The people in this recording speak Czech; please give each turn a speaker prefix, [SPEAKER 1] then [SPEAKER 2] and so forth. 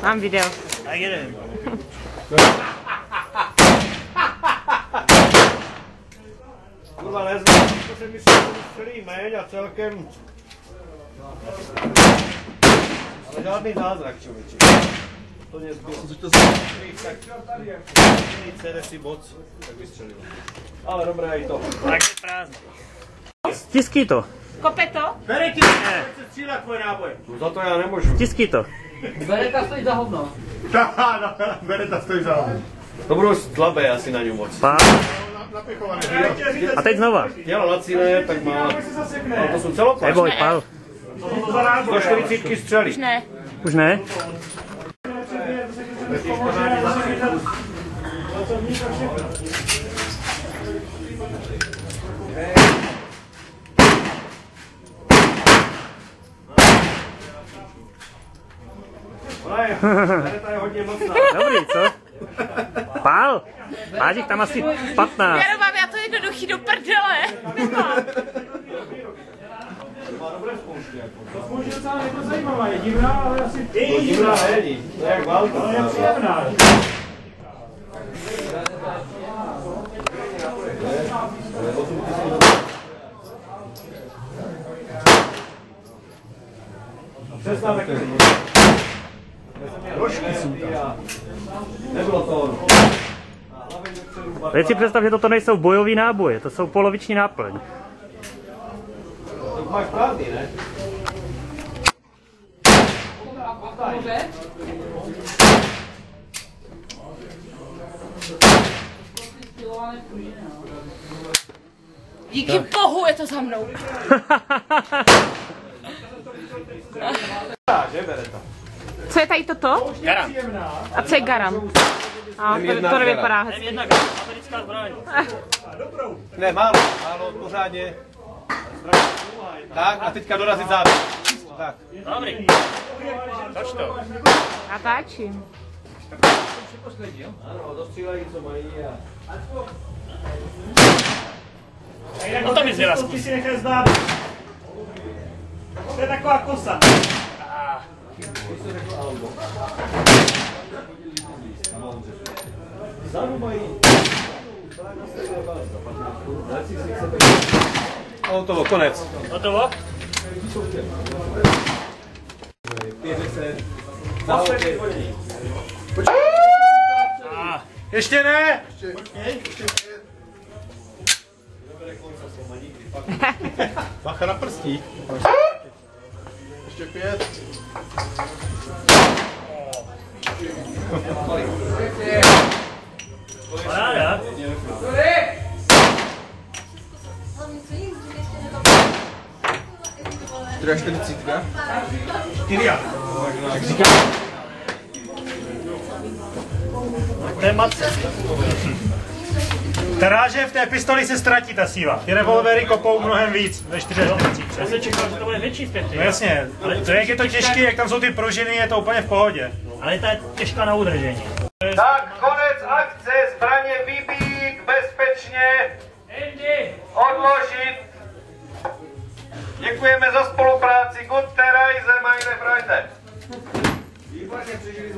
[SPEAKER 1] Mám video.
[SPEAKER 2] Tak jedem.
[SPEAKER 3] Kurva, neznám, to se myslí, že střelí méně a celkem... Ale žádný zázrak, člověče. To mě zbylo. Což to znamená? Tak si boc, tak vystřelil. Ale dobré i to.
[SPEAKER 2] Tak je prázdno.
[SPEAKER 1] Stiskni to.
[SPEAKER 4] Kope to?
[SPEAKER 3] Bere ti, se střílá tvoje náboje. No za to já nemůžu.
[SPEAKER 1] Stiskni to.
[SPEAKER 5] Bereta stojí za hovno.
[SPEAKER 3] Bereta stojí za hovno. To budou slabé asi na něm moc.
[SPEAKER 1] Pál. A teď znova.
[SPEAKER 3] Tělo na cíle, tak má... Ale to jsou celoplášť.
[SPEAKER 1] Neboj, pál.
[SPEAKER 3] 140 střelí.
[SPEAKER 4] Už ne.
[SPEAKER 1] Už ne?
[SPEAKER 3] Bereta je hodně mocná.
[SPEAKER 1] Dobrý, co? Pál. Mážik tam asi 15.
[SPEAKER 4] Věru, mám já to jednoduchý do prdele. Nemám.
[SPEAKER 3] Má dobré spouštění.
[SPEAKER 6] To spouště docela jako zajímavá, je divná, ale asi...
[SPEAKER 3] To divná není, to je jak válka.
[SPEAKER 6] Ale je příjemná.
[SPEAKER 3] Přesná taky. Rožky jsou tam. Nebylo to ono.
[SPEAKER 1] Teď si představ, že toto nejsou bojový náboje, to jsou poloviční náplň.
[SPEAKER 3] To máš prázdný, ne?
[SPEAKER 4] Díky bohu je to za mnou.
[SPEAKER 3] Že Bereta?
[SPEAKER 4] Co je tady toto?
[SPEAKER 2] Garam.
[SPEAKER 4] A co je garam? A to nevypadá hezky.
[SPEAKER 2] Jedna americká zbraň.
[SPEAKER 3] Ne, málo, pořádně. Tak a teďka dorazit závěr. Tak.
[SPEAKER 2] Dobrý. Toč to.
[SPEAKER 4] Natáčím.
[SPEAKER 3] Ano, dostřílejí, co mají a...
[SPEAKER 2] No to bys měla
[SPEAKER 6] Ty
[SPEAKER 2] zkusit.
[SPEAKER 6] si nechaj zdát. To je taková kosa.
[SPEAKER 3] Vzadu mají... Hotovo, konec.
[SPEAKER 2] Hotovo?
[SPEAKER 3] 50.
[SPEAKER 6] Ještě ne!
[SPEAKER 3] Bacha na prstí. Ještě 5.
[SPEAKER 2] Paráda.
[SPEAKER 3] Která 40?
[SPEAKER 6] 4.
[SPEAKER 2] To je matce.
[SPEAKER 6] Taráže v té pistoli se ztratí ta síla. Ty revolvery kopou mnohem víc ve 4.
[SPEAKER 2] Já jsem čekal, že to bude větší zpět.
[SPEAKER 6] No jasně, to jak je to těžký, jak tam jsou ty pružiny, je to úplně v pohodě.
[SPEAKER 2] Ale ta je těžká na udržení.
[SPEAKER 3] Tak, konec akce, zbraně vybít, bezpečně, odložit. Děkujeme za spolupráci, gute Reise, meine Freunde. Výborně přežili.